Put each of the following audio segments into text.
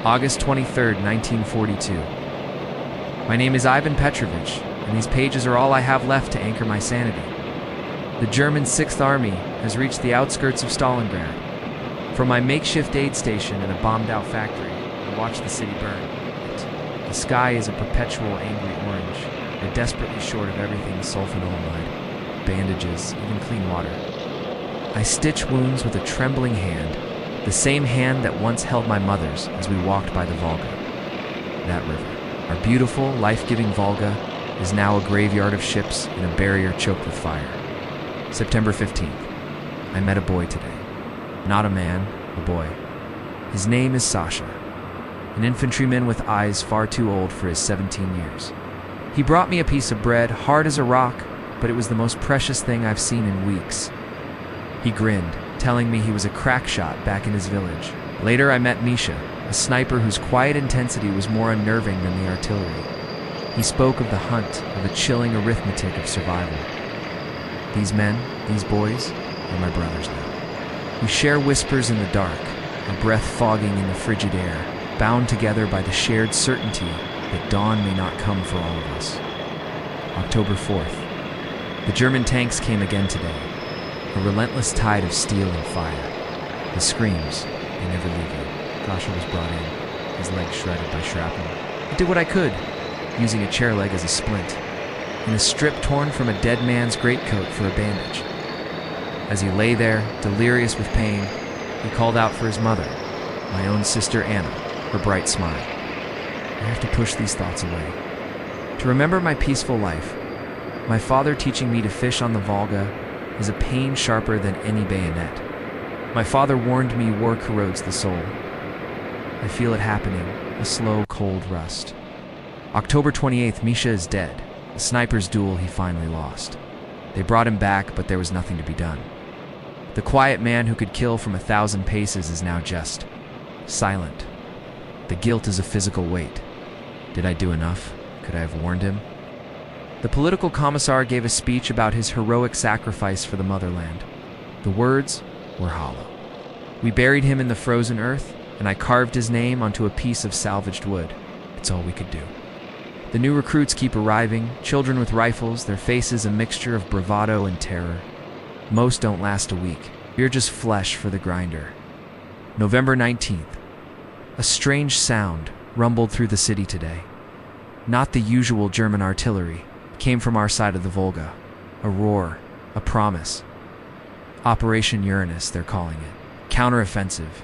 August 23, 1942. My name is Ivan Petrovich, and these pages are all I have left to anchor my sanity. The German 6th Army has reached the outskirts of Stalingrad. From my makeshift aid station in a bombed-out factory, I watch the city burn. The sky is a perpetual angry orange. We're desperately short of everything sulfonylamide, bandages, even clean water. I stitch wounds with a trembling hand, the same hand that once held my mother's as we walked by the Volga. That river, our beautiful, life-giving Volga, is now a graveyard of ships and a barrier choked with fire. September 15th. I met a boy today. Not a man, a boy. His name is Sasha, an infantryman with eyes far too old for his 17 years. He brought me a piece of bread, hard as a rock, but it was the most precious thing I've seen in weeks. He grinned, telling me he was a crack shot back in his village. Later I met Misha, a sniper whose quiet intensity was more unnerving than the artillery. He spoke of the hunt, of a chilling arithmetic of survival. These men, these boys, are my brothers now. We share whispers in the dark, our breath fogging in the frigid air, bound together by the shared certainty that dawn may not come for all of us. October 4th. The German tanks came again today. A relentless tide of steel and fire. The screams, they never leave you. Sasha was brought in, his leg shredded by shrapnel. I did what I could, using a chair leg as a splint, and a strip torn from a dead man's greatcoat for a bandage. As he lay there, delirious with pain, he called out for his mother, my own sister Anna, her bright smile. I have to push these thoughts away. To remember my peaceful life, my father teaching me to fish on the Volga, is a pain sharper than any bayonet. My father warned me war corrodes the soul. I feel it happening, a slow, cold rust. October 28th, Misha is dead. The sniper's duel he finally lost. They brought him back, but there was nothing to be done. The quiet man who could kill from 1,000 paces is now just silent. The guilt is a physical weight. Did I do enough? Could I have warned him? The political commissar gave a speech about his heroic sacrifice for the motherland. The words were hollow. We buried him in the frozen earth, and I carved his name onto a piece of salvaged wood. It's all we could do. The new recruits keep arriving, children with rifles, their faces a mixture of bravado and terror. Most don't last a week. We're just flesh for the grinder. November 19th. A strange sound rumbled through the city today. Not the usual German artillery. Came from our side of the Volga. A roar, a promise. Operation Uranus, they're calling it. Counteroffensive.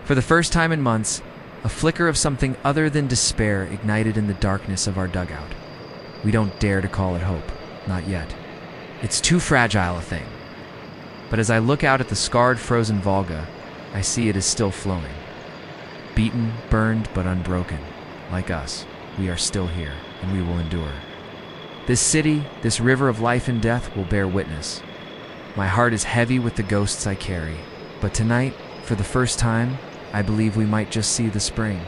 For the first time in months, a flicker of something other than despair ignited in the darkness of our dugout. We don't dare to call it hope. Not yet. It's too fragile a thing. But as I look out at the scarred, frozen Volga, I see it is still flowing. Beaten, burned, but unbroken. Like us, we are still here, and we will endure. This city, this river of life and death will bear witness. My heart is heavy with the ghosts I carry, but tonight, for the first time, I believe we might just see the spring.